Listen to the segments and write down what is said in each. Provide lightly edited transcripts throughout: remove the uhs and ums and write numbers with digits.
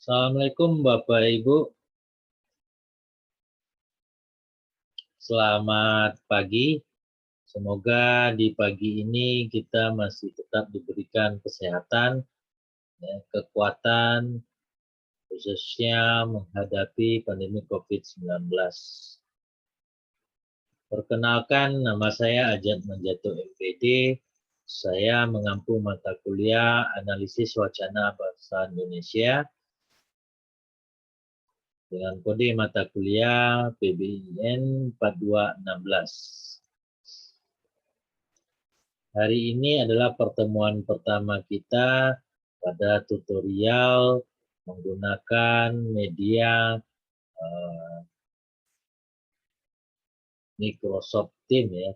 Assalamualaikum Bapak Ibu, selamat pagi. Semoga di pagi ini kita masih tetap diberikan kesehatan, ya, kekuatan, khususnya menghadapi pandemi COVID-19. Perkenalkan, nama saya Ajat Manjato MPD. Saya mengampu mata kuliah Analisis Wacana Bahasa Indonesia dengan kode mata kuliah PBIN 4216. Hari ini adalah pertemuan pertama kita pada tutorial menggunakan media Microsoft Teams ya,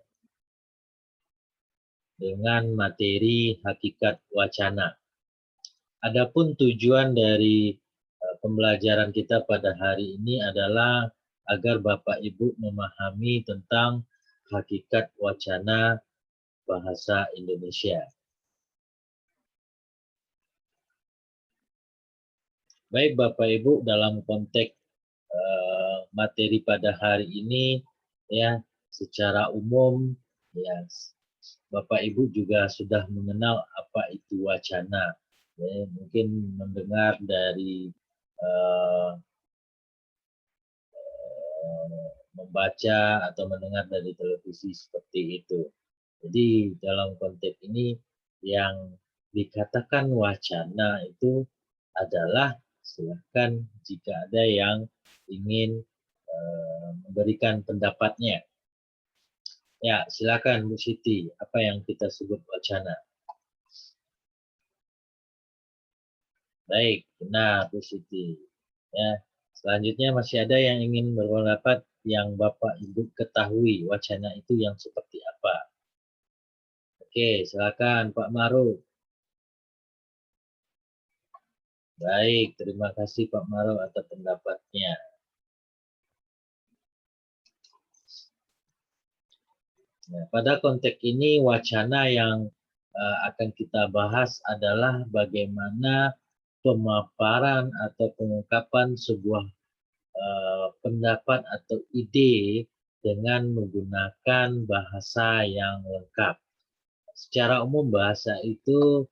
dengan materi hakikat wacana. Adapun tujuan dari pembelajaran kita pada hari ini adalah agar Bapak Ibu memahami tentang hakikat wacana bahasa Indonesia. Baik Bapak Ibu, dalam konteks materi pada hari ini ya, secara umum ya Bapak Ibu juga sudah mengenal apa itu wacana. Ya, mungkin mendengar dari membaca atau mendengar dari televisi seperti itu. Jadi dalam konteks ini yang dikatakan wacana itu adalah silakan jika ada yang ingin memberikan pendapatnya. Ya, silakan Bu Siti, apa yang kita sebut wacana? Baik, benar Bu Siti. Ya, selanjutnya masih ada yang ingin berpendapat yang Bapak Ibu ketahui wacana itu yang seperti apa? Oke, silakan Pak Maruf. Baik, terima kasih Pak Maruf atas pendapatnya. Nah, pada konteks ini wacana yang akan kita bahas adalah bagaimana pemaparan atau pengungkapan sebuah pendapat atau ide dengan menggunakan bahasa yang lengkap. Secara umum bahasa itu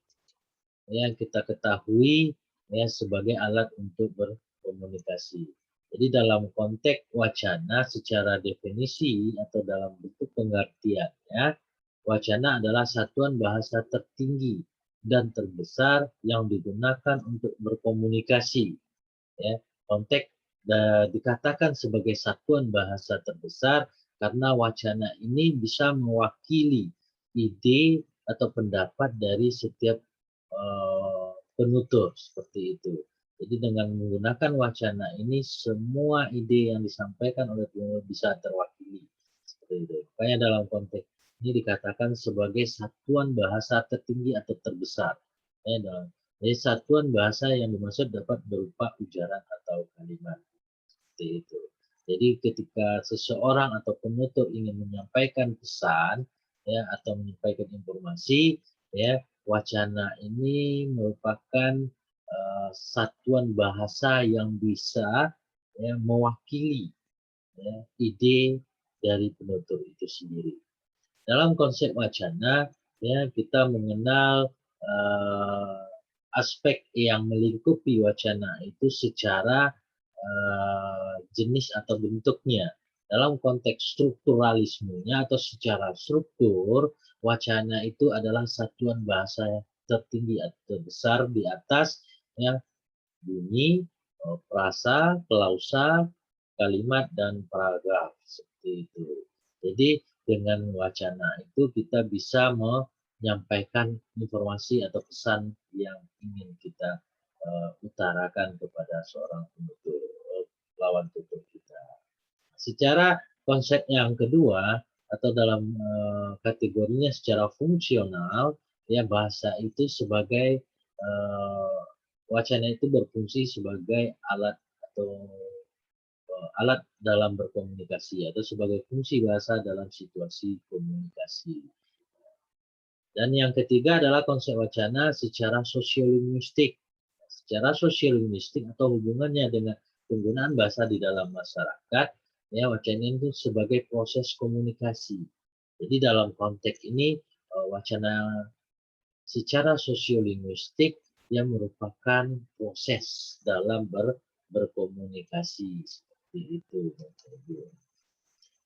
yang kita ketahui ya sebagai alat untuk berkomunikasi. Jadi dalam konteks wacana secara definisi atau dalam bentuk pengertiannya, wacana adalah satuan bahasa tertinggi dan terbesar yang digunakan untuk berkomunikasi. Ya, konteks dikatakan sebagai satuan bahasa terbesar karena wacana ini bisa mewakili ide atau pendapat dari setiap penutur seperti itu. Jadi dengan menggunakan wacana ini semua ide yang disampaikan oleh penutur bisa terwakili seperti itu. Makanya dalam konteks ini dikatakan sebagai satuan bahasa tertinggi atau terbesar. Ya, jadi satuan bahasa yang dimaksud dapat berupa ujaran atau kalimat seperti itu. Jadi ketika seseorang atau penutur ingin menyampaikan pesan ya atau menyampaikan informasi ya, wacana ini merupakan satuan bahasa yang bisa ya, mewakili ya, ide dari penutur itu sendiri. Dalam konsep wacana ya kita mengenal aspek yang melingkupi wacana itu secara jenis atau bentuknya. Dalam konteks strukturalismenya atau secara struktur, wacana itu adalah satuan bahasa tertinggi atau terbesar di atas yang bunyi, frasa, klausa, kalimat, dan paragraf seperti itu. Jadi dengan wacana itu kita bisa menyampaikan informasi atau pesan yang ingin kita utarakan kepada seorang penutur lawan tutur kita. Secara konsep yang kedua atau dalam kategorinya secara fungsional ya bahasa itu sebagai wacana itu berfungsi sebagai alat atau alat dalam berkomunikasi atau sebagai fungsi bahasa dalam situasi komunikasi. Dan yang ketiga adalah konsep wacana secara sosiolinguistik. secara sosiolinguistik atau hubungannya dengan penggunaan bahasa di dalam masyarakat, ya wacana itu sebagai proses komunikasi. Jadi dalam konteks ini wacana secara sosiolinguistik yang merupakan proses dalam berkomunikasi seperti itu.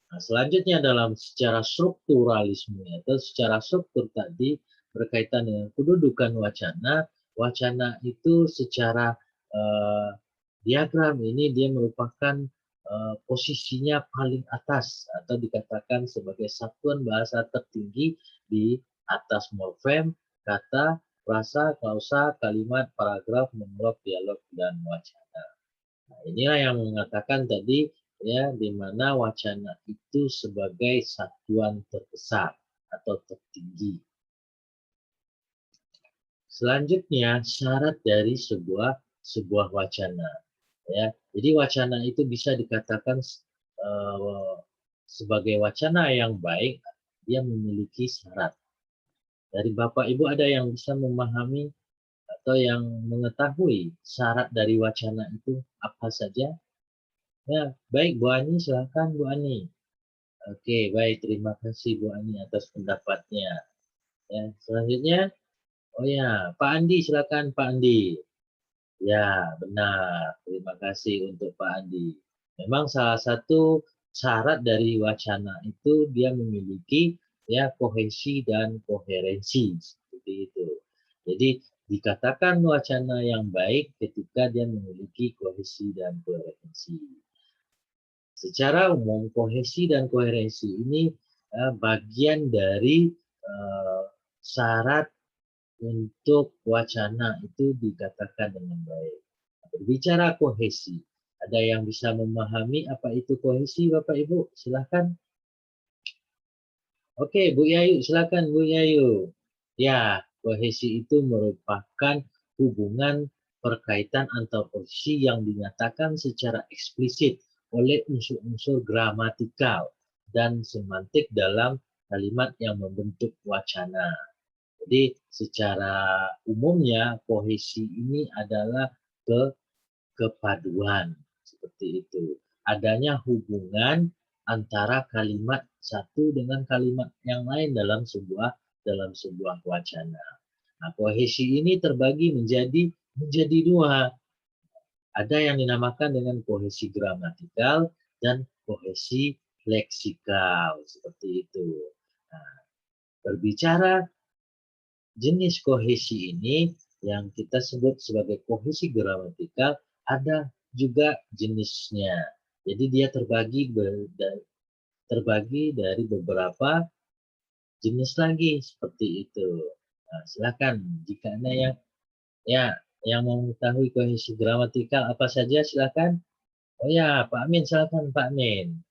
Nah, selanjutnya dalam secara strukturalisme atau secara struktur tadi berkaitan dengan kedudukan wacana, wacana itu secara diagram ini dia merupakan posisinya paling atas atau dikatakan sebagai satuan bahasa tertinggi di atas morfem, kata, frasa, klausa, kalimat, paragraf, monolog, dialog, dan wacana. Nah, inilah yang mengatakan tadi ya di mana wacana itu sebagai satuan terbesar atau tertinggi. Selanjutnya syarat dari sebuah wacana. Ya, jadi wacana itu bisa dikatakan sebagai wacana yang baik, dia memiliki syarat. Dari Bapak Ibu ada yang bisa memahami atau yang mengetahui syarat dari wacana itu apa saja? Ya, baik Bu Ani, silakan Bu Ani. Oke, baik, terima kasih Bu Ani atas pendapatnya. Ya, selanjutnya, oh ya, Pak Andi, silakan Pak Andi. Ya, benar. Terima kasih untuk Pak Andi. Memang salah satu syarat dari wacana itu dia memiliki ya kohesi dan koherensi seperti itu. Jadi dikatakan wacana yang baik ketika dia memiliki kohesi dan koherensi. Secara umum kohesi dan koherensi ini bagian dari syarat untuk wacana itu dikatakan dengan baik. Berbicara kohesi, ada yang bisa memahami apa itu kohesi, Bapak Ibu? Silakan. Oke, Bu Yayu, silakan Bu Yayu. Ya, kohesi itu merupakan hubungan perkaitan antar posisi yang dinyatakan secara eksplisit oleh unsur-unsur gramatikal dan semantik dalam kalimat yang membentuk wacana. Jadi secara umumnya kohesi ini adalah kepaduan seperti itu. Adanya hubungan antara kalimat satu dengan kalimat yang lain dalam sebuah wacana. Nah, kohesi ini terbagi menjadi dua. Ada yang dinamakan dengan kohesi gramatikal dan kohesi leksikal seperti itu. Nah, berbicara jenis kohesi ini yang kita sebut sebagai kohesi gramatikal ada juga jenisnya. Jadi dia terbagi dari beberapa jenis lagi seperti itu. Nah, silakan jika Anda yang mau mengetahui kohesi gramatikal apa saja silakan. Oh ya, Pak Amin silakan Pak Amin.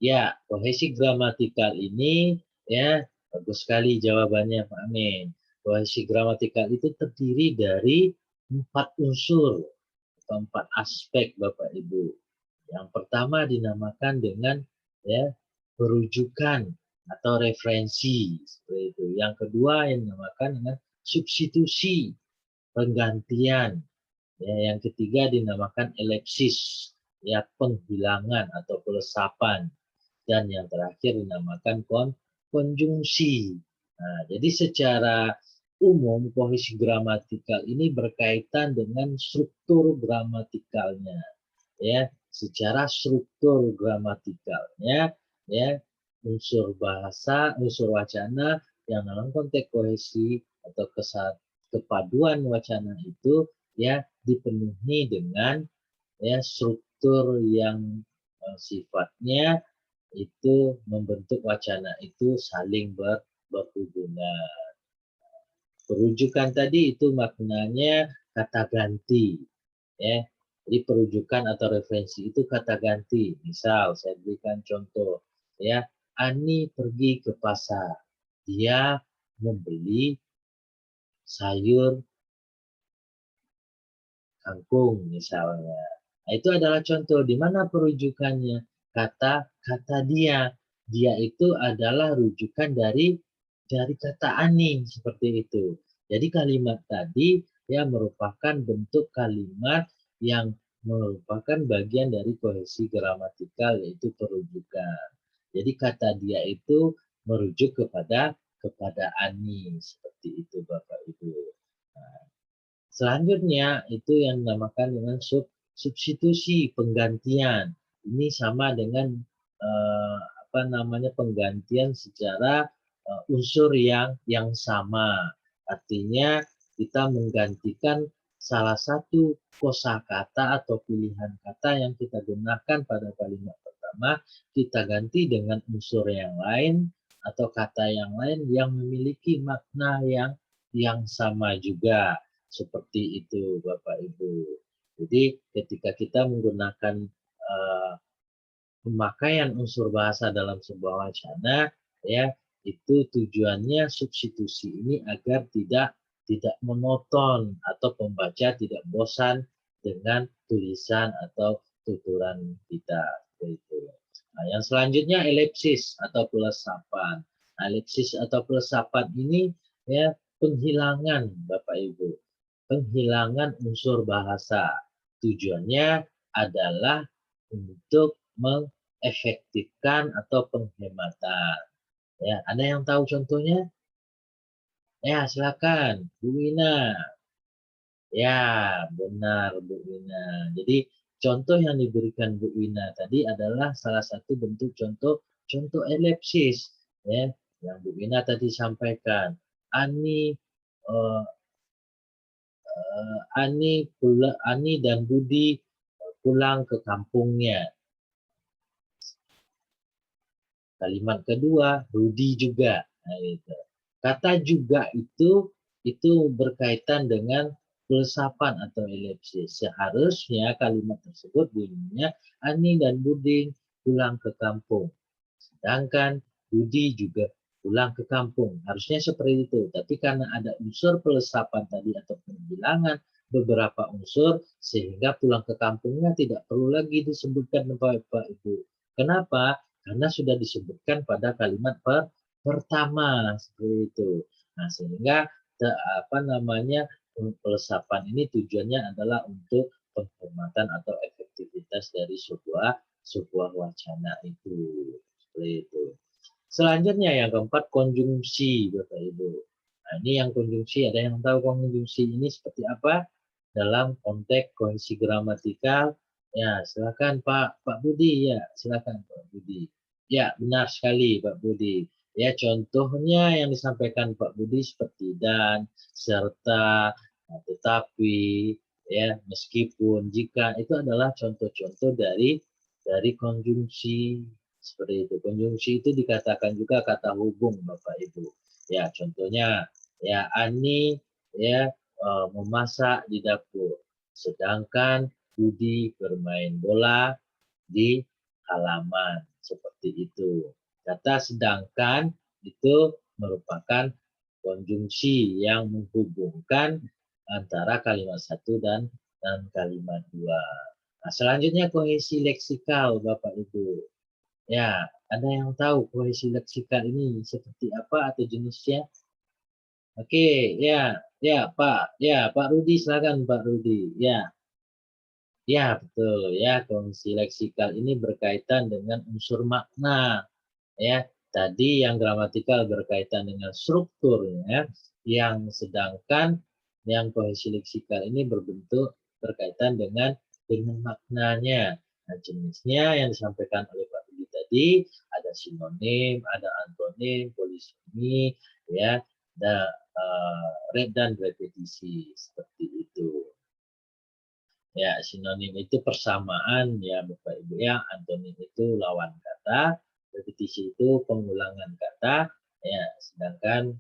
Ya, kohesi gramatikal ini ya bagus sekali jawabannya Pak Amin. Kohesi gramatikal itu terdiri dari 4 unsur atau 4 aspek Bapak Ibu. Yang pertama dinamakan dengan ya perujukan atau referensi seperti itu. Yang kedua yang dinamakan dengan substitusi, penggantian. Ya, yang ketiga dinamakan elipsis, ya penghilangan atau pelesapan. Dan yang terakhir dinamakan konjungsi. Nah, jadi secara umum kohesi gramatikal ini berkaitan dengan struktur gramatikalnya. Ya, secara struktur gramatikalnya, ya unsur bahasa, unsur wacana yang dalam konteks kohesi atau kepaduan wacana itu ya dipenuhi dengan ya struktur yang sifatnya itu membentuk wacana itu saling berhubungan. Perujukan tadi itu maknanya kata ganti, ya. Jadi perujukan atau referensi itu kata ganti. Misal saya berikan contoh, ya. Ani pergi ke pasar, dia membeli sayur kangkung misalnya. Nah, itu adalah contoh di mana perujukannya kata dia. Dia itu adalah rujukan dari kata ani seperti itu. Jadi kalimat tadi ya merupakan bentuk kalimat yang merupakan bagian dari kohesi gramatikal, yaitu perujukan. Jadi kata dia itu merujuk kepada Ani, seperti itu Bapak Ibu. Nah, selanjutnya itu yang dinamakan dengan substitusi, penggantian. Ini sama dengan apa namanya, penggantian secara unsur yang sama. Artinya kita menggantikan salah satu kosakata atau pilihan kata yang kita gunakan pada kalimat pertama, kita ganti dengan unsur yang lain atau kata yang lain yang memiliki makna yang sama juga. Seperti itu Bapak Ibu. Jadi ketika kita menggunakan pemakaian unsur bahasa dalam sebuah wacana, ya itu tujuannya substitusi ini agar tidak monoton atau pembaca tidak bosan dengan tulisan atau tuturan kita. Itu. Nah, yang selanjutnya elipsis atau pelesapan. Nah, elipsis atau pelesapan ini ya penghilangan Bapak Ibu, penghilangan unsur bahasa. Tujuannya adalah untuk mengefektifkan atau penghematan. Ya, ada yang tahu contohnya? Ya, silakan, Bu Wina. Ya, benar Bu Wina. Jadi contoh yang diberikan Bu Wina tadi adalah salah satu bentuk contoh elipsis, ya, yang Bu Wina tadi sampaikan. Ani Ani dan Budi pulang ke kampungnya. Kalimat kedua, Rudi juga. Nah, gitu. Kata juga itu berkaitan dengan filsafat atau elipsis. Seharusnya kalimat tersebut bunyinya Ani dan Budi pulang ke kampung. Sedangkan Budi juga pulang ke kampung. Harusnya seperti itu. Tapi karena ada unsur filsafat tadi atau penghilangan beberapa unsur, sehingga pulang ke kampungnya tidak perlu lagi disebutkan Bapak Ibu. Kenapa? Karena sudah disebutkan pada kalimat pertama seperti itu. Nah, sehingga apa namanya, pelesapan ini tujuannya adalah untuk penghormatan atau efektivitas dari sebuah wacana itu. Seperti itu. Selanjutnya yang keempat, konjungsi Bapak Ibu. Nah, ini yang konjungsi, ada yang tahu konjungsi ini seperti apa dalam konteks kohesi gramatikal? Ya, silakan Pak Budi, ya, silakan Pak Budi. Ya, benar sekali Pak Budi. Ya, contohnya yang disampaikan Pak Budi seperti dan, serta, tetapi, ya, meskipun, jika, itu adalah contoh-contoh dari konjungsi. Seperti itu. Konjungsi itu dikatakan juga kata hubung Bapak Ibu. Ya, contohnya ya Ani ya memasak di dapur, sedangkan Budi bermain bola di halaman. Seperti itu. Kata sedangkan itu merupakan konjungsi yang menghubungkan antara kalimat satu dan kalimat dua. Nah, selanjutnya kohesi leksikal Bapak Ibu. Ya, ada yang tahu kohesi leksikal ini seperti apa atau jenisnya? Oke, ya Pak Rudi, silakan Pak Rudi. Ya betul ya, kohesi leksikal ini berkaitan dengan unsur makna. Ya, tadi yang gramatikal berkaitan dengan strukturnya, yang sedangkan yang kohesi leksikal ini berkaitan dengan maknanya. Nah, jenisnya yang disampaikan oleh Pak Budi tadi ada sinonim, ada antonim, polisemi, ya, dan repetisi seperti itu. Ya, sinonim itu persamaan ya Bapak Ibu ya, antonim itu lawan kata, repetisi itu pengulangan kata, ya, sedangkan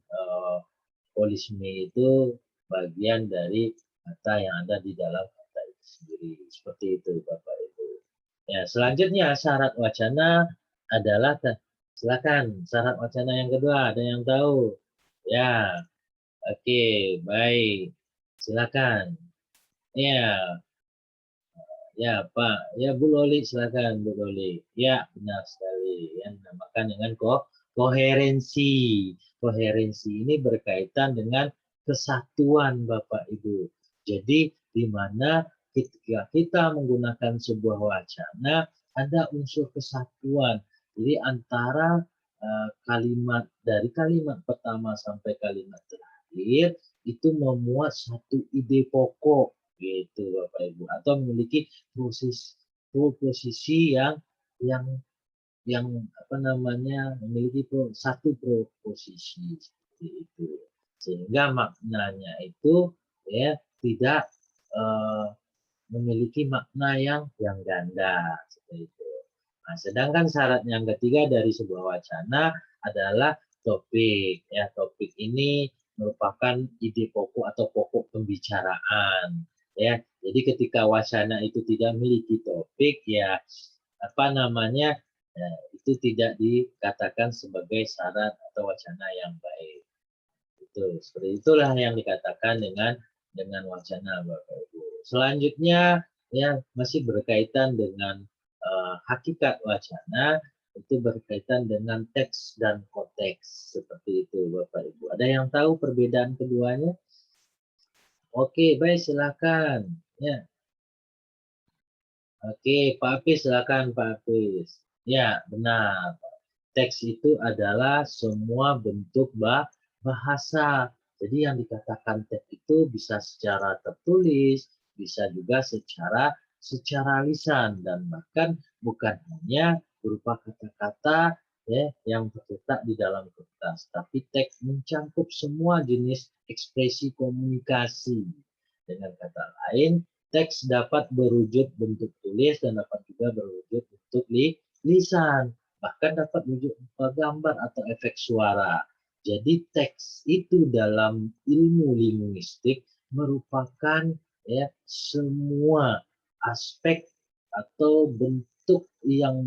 polisemi itu bagian dari kata yang ada di dalam kata itu sendiri. Seperti itu Bapak Ibu. Ya, selanjutnya syarat wacana adalah, silakan syarat wacana yang kedua, ada yang tahu? Ya, oke, baik. Silakan. Ya, ya Pak. Ya Bu Loli, silakan Bu Loli. Ya, benar sekali. Yang dinamakan dengan koherensi. Koherensi ini berkaitan dengan kesatuan Bapak Ibu. Jadi di mana ketika kita menggunakan sebuah wacana ada unsur kesatuan. Jadi antara kalimat dari kalimat pertama sampai kalimat terakhir itu memuat satu ide pokok gitu Bapak Ibu, atau memiliki posisi yang yang apa namanya memiliki satu proposisi seperti itu, sehingga maknanya itu ya tidak memiliki makna yang ganda seperti itu. Nah, sedangkan syarat yang ketiga dari sebuah wacana adalah topik. Ya, topik ini merupakan ide pokok atau pokok pembicaraan. Ya, jadi ketika wacana itu tidak memiliki topik, ya apa namanya, ya, itu tidak dikatakan sebagai syarat atau wacana yang baik. Itu seperti itulah yang dikatakan dengan wacana Bapak Ibu. Selanjutnya ya masih berkaitan dengan hakikat wacana, itu berkaitan dengan teks dan konteks seperti itu Bapak Ibu. Ada yang tahu perbedaan keduanya? Oke, baik silakan. Ya. Oke, Pak Apis silakan Pak Apis. Ya, benar. Teks itu adalah semua bentuk bahasa. Jadi yang dikatakan teks itu bisa secara tertulis, bisa juga secara lisan, dan bahkan bukan hanya berupa kata-kata ya yang tercetak di dalam kertas, tapi teks mencakup semua jenis ekspresi komunikasi. Dengan kata lain, teks dapat berwujud bentuk tulis dan dapat juga berwujud bentuk lisan, bahkan dapat wujud gambar atau efek suara. Jadi teks itu dalam ilmu linguistik merupakan ya semua aspek atau bentuk yang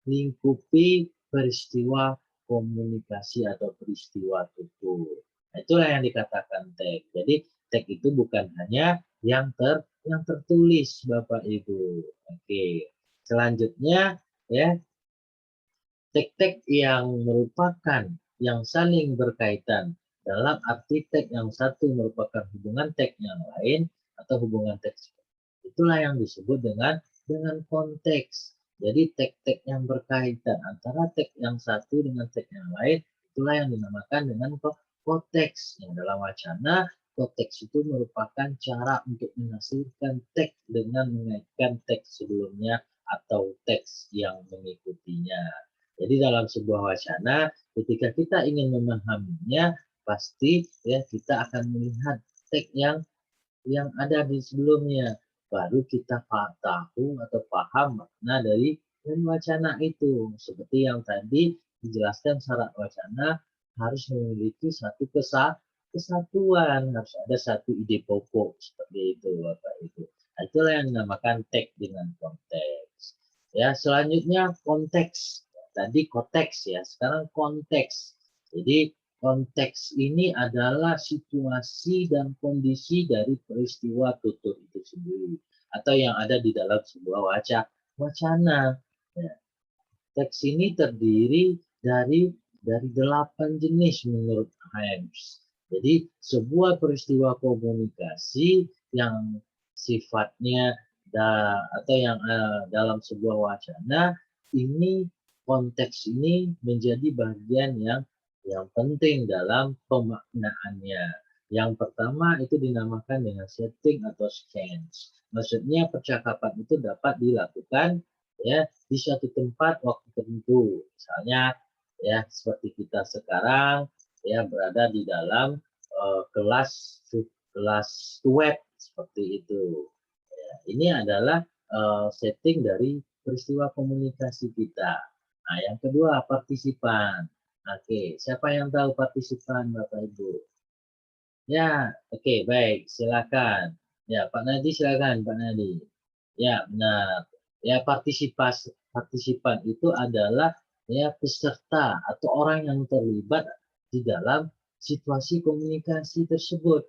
melingkupi peristiwa komunikasi atau peristiwa tutur. Nah, itulah yang dikatakan teks. Jadi teks itu bukan hanya yang tertulis Bapak Ibu. Oke. Selanjutnya ya teks-teks yang merupakan yang saling berkaitan dalam arti teks yang satu merupakan hubungan teks yang lain atau hubungan teks. Itulah yang disebut dengan konteks. Jadi teks-teks yang berkaitan antara teks yang satu dengan teks yang lain itulah yang dinamakan dengan konteks. Yang dalam wacana konteks itu merupakan cara untuk menghasilkan teks dengan mengaitkan teks sebelumnya atau teks yang mengikutinya. Jadi dalam sebuah wacana, ketika kita ingin memahaminya, pasti ya kita akan melihat teks yang ada di sebelumnya. Baru kita tahu atau paham makna dari wacana itu. Seperti yang tadi dijelaskan syarat wacana harus memiliki satu kesatuan, harus ada satu ide pokok seperti itu Bapak Ibu. Nah, itulah yang dinamakan teks dengan konteks. Ya, selanjutnya konteks. Tadi konteks ya, sekarang konteks. Jadi konteks ini adalah situasi dan kondisi dari peristiwa tutur itu sendiri atau yang ada di dalam sebuah wacana. Ya. Teks ini terdiri dari 8 jenis menurut Himes. Jadi sebuah peristiwa komunikasi yang sifatnya atau yang dalam sebuah wacana ini konteks ini menjadi bagian yang penting dalam pemaknaannya. Yang pertama itu dinamakan dengan setting atau stance. Maksudnya percakapan itu dapat dilakukan ya di suatu tempat waktu tertentu. Misalnya ya seperti kita sekarang ya berada di dalam kelas web seperti itu. Ya, ini adalah setting dari peristiwa komunikasi kita. Nah, yang kedua partisipan. Oke, siapa yang tahu partisipan Bapak Ibu? Ya, oke, baik, silakan. Ya, Pak Nadi silakan, Pak Nadi. Ya, benar. Ya, partisipan itu adalah ya peserta atau orang yang terlibat di dalam situasi komunikasi tersebut.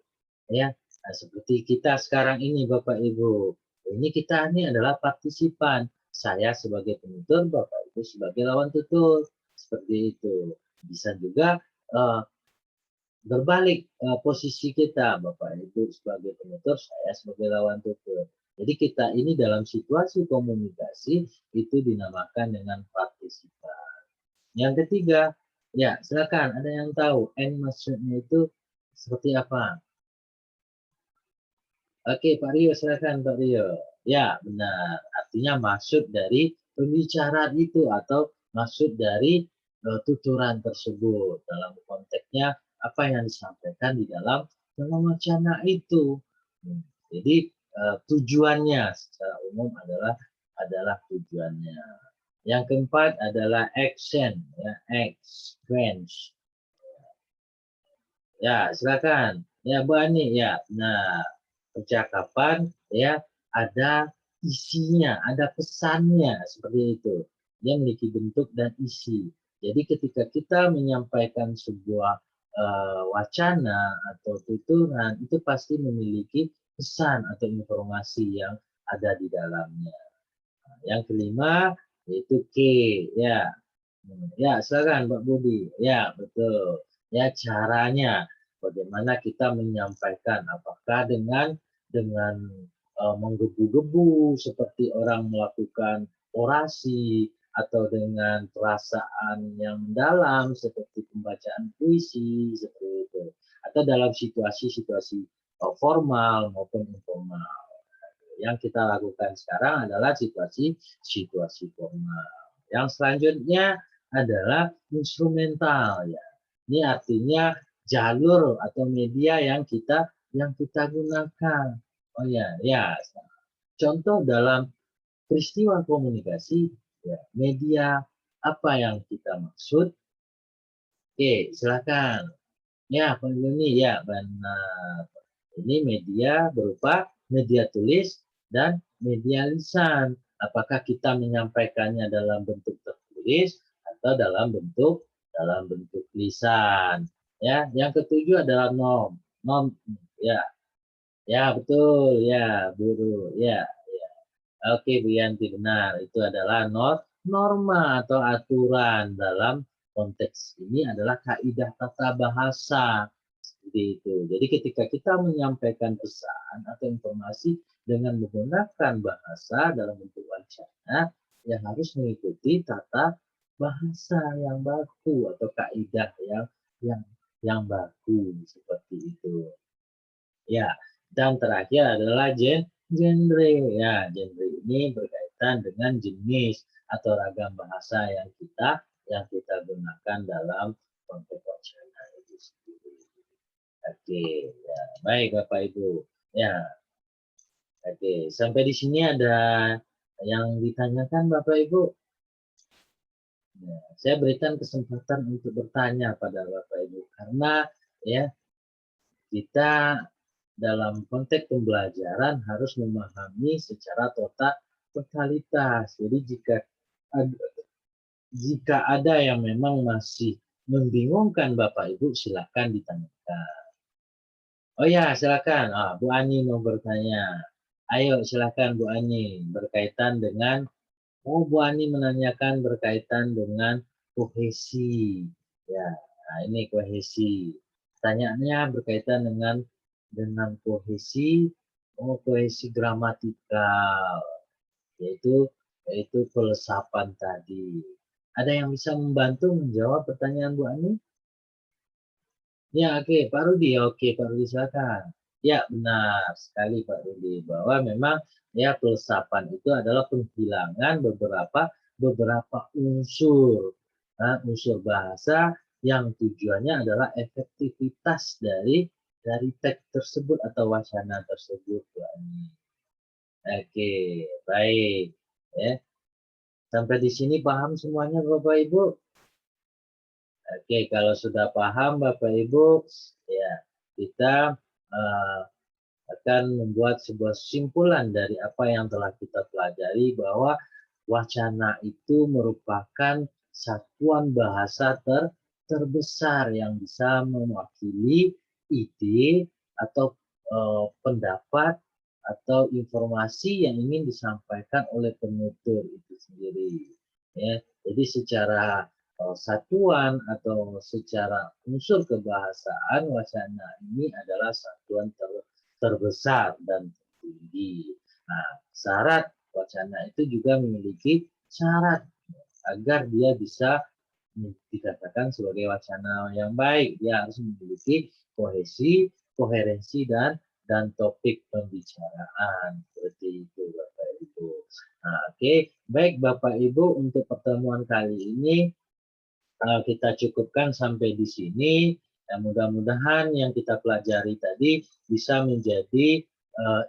Ya, nah, seperti kita sekarang ini Bapak Ibu. Ini kita ini adalah partisipan. Saya sebagai penutur, Bapak Ibu sebagai lawan tutur. Seperti itu. Bisa juga berbalik posisi kita, Bapak Ibu sebagai penutur, saya sebagai lawan tutur. Jadi kita ini dalam situasi komunikasi itu dinamakan dengan partisipan. Yang ketiga, ya silakan ada yang tahu N maksudnya itu seperti apa? Oke, Pak Rio, silakan Pak Rio. Ya, benar. Artinya maksud dari pembicaraan itu atau maksud dari tuturan tersebut dalam konteksnya apa yang disampaikan di dalam wacana itu. Jadi tujuannya secara umum adalah tujuannya. Yang keempat adalah action, ya, experience. Ya, silakan. Ya, Bu Ani, ya. Nah, percakapan ya ada isinya, ada pesannya seperti itu. Yang memiliki bentuk dan isi. Jadi ketika kita menyampaikan sebuah wacana atau tuturan itu pasti memiliki pesan atau informasi yang ada di dalamnya. Nah, yang kelima yaitu K, ya. Ya, silakan Pak Budi. Ya, betul. Ya, caranya bagaimana kita menyampaikan apakah dengan menggebu-gebu seperti orang melakukan orasi atau dengan perasaan yang mendalam seperti pembacaan puisi seperti itu atau dalam situasi-situasi formal maupun informal. Yang kita lakukan sekarang adalah situasi formal. Yang selanjutnya adalah instrumental ya. Ini artinya jalur atau media yang kita gunakan. Oh ya, ya. Contoh dalam peristiwa komunikasi ya, media apa yang kita maksud? Oke, silakan. Ya, Pak Yuni, ya benar. Ini media berupa media tulis dan media lisan. Apakah kita menyampaikannya dalam bentuk tertulis atau dalam bentuk lisan? Ya, yang ketujuh adalah norm. Norm, ya, ya betul, ya guru, ya, ya. Oke, Bu Yanti benar. Itu adalah norma atau aturan dalam konteks ini adalah kaidah tata bahasa. Seperti itu. Jadi ketika kita menyampaikan pesan atau informasi dengan menggunakan bahasa dalam bentuk wacana, yang harus mengikuti tata bahasa yang baku atau kaidah yang yang baku seperti itu. Ya, dan terakhir adalah genre. Ya, genre ini berkaitan dengan jenis atau ragam bahasa yang kita gunakan dalam konteks wacana itu sendiri. Oke, ya. Baik Bapak Ibu. Ya, oke. Sampai di sini ada yang ditanyakan Bapak Ibu. Ya, saya berikan kesempatan untuk bertanya pada Bapak Ibu karena ya kita dalam konteks pembelajaran harus memahami secara totalitas. Jadi jika ada yang memang masih membingungkan Bapak Ibu, silakan ditanyakan. Oh ya, silakan. Bu Ani mau bertanya. Ayo silakan Bu Ani berkaitan dengan Bu Ani menanyakan berkaitan dengan kohesi. Ya, nah ini kohesi. Pertanyaannya berkaitan dengan kohesi, kohesi gramatikal, yaitu yaitu pelesapan tadi. Ada yang bisa membantu menjawab pertanyaan Bu Ani? Ya, oke, Pak Rudi. Oke, Pak Rudi silakan. Ya, benar sekali Pak Rudi bahwa memang ya pelesapan itu adalah penghilangan beberapa unsur, unsur bahasa yang tujuannya adalah efektivitas dari teks tersebut atau wacana tersebut, Bu Ani. Oke, baik. Ya, sampai di sini paham semuanya Bapak Ibu? Oke, kalau sudah paham Bapak Ibu, ya kita uh, akan membuat sebuah simpulan dari apa yang telah kita pelajari bahwa wacana itu merupakan satuan bahasa terbesar yang bisa mewakili ide atau pendapat atau informasi yang ingin disampaikan oleh penutur itu sendiri. Ya, jadi secara satuan atau secara unsur kebahasaan wacana ini adalah satuan terbesar dan tertinggi. Nah, syarat wacana itu juga memiliki syarat agar dia bisa dikatakan sebagai wacana yang baik. Dia harus memiliki kohesi, koherensi, dan topik pembicaraan. Seperti itu, Bapak Ibu. Nah, oke. Baik, Bapak Ibu, untuk pertemuan kali ini kita cukupkan sampai di sini. Ya, mudah-mudahan yang kita pelajari tadi bisa menjadi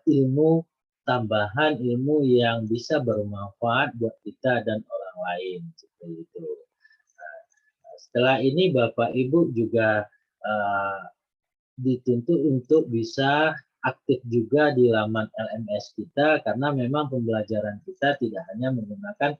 ilmu tambahan, ilmu yang bisa bermanfaat buat kita dan orang lain. Seperti itu. Nah, setelah ini Bapak Ibu juga dituntut untuk bisa aktif juga di laman LMS kita, karena memang pembelajaran kita tidak hanya menggunakan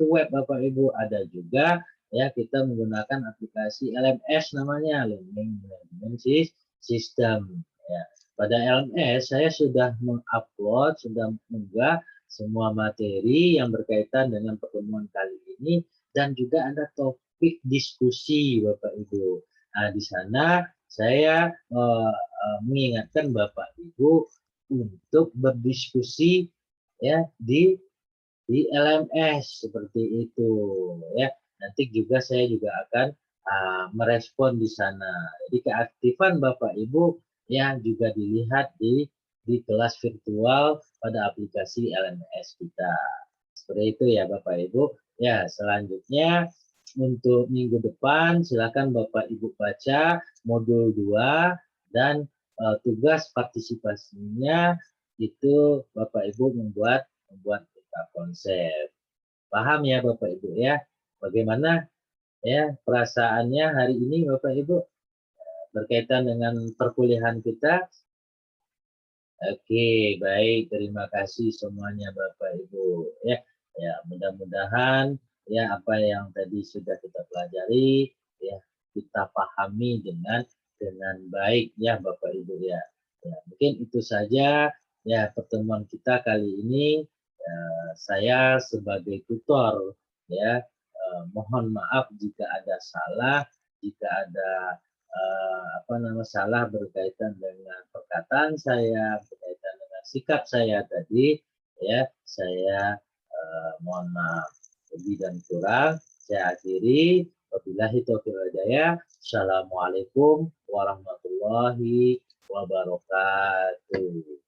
web Bapak Ibu, ada juga ya kita menggunakan aplikasi LMS namanya Learning Management System ya. Pada LMS saya sudah mengupload, sudah mengunggah semua materi yang berkaitan dengan pertemuan kali ini, dan juga ada topik diskusi Bapak Ibu. Nah, di sana saya mengingatkan Bapak Ibu untuk berdiskusi ya di LMS seperti itu ya. Nanti juga saya juga akan merespon di sana. Jadi keaktifan Bapak Ibu ya juga dilihat di kelas virtual pada aplikasi LMS kita. Seperti itu ya Bapak Ibu. Ya, selanjutnya untuk minggu depan silakan Bapak Ibu baca modul 2 dan tugas partisipasinya itu Bapak Ibu membuat peta konsep. Paham ya Bapak Ibu ya? Bagaimana ya perasaannya hari ini Bapak Ibu berkaitan dengan perkuliahan kita? Oke, baik. Terima kasih semuanya Bapak Ibu. Ya, mudah-mudahan ya apa yang tadi sudah kita pelajari ya kita pahami dengan baik ya Bapak Ibu ya. Ya, mungkin itu saja ya pertemuan kita kali ini. Saya sebagai tutor ya mohon maaf jika ada salah, jika ada salah berkaitan dengan perkataan saya, berkaitan dengan sikap saya tadi, ya saya mohon maaf lebih dan kurang. Saya akhiri. Wabillahi taufiq wal hidayah. Assalamualaikum warahmatullahi wabarakatuh.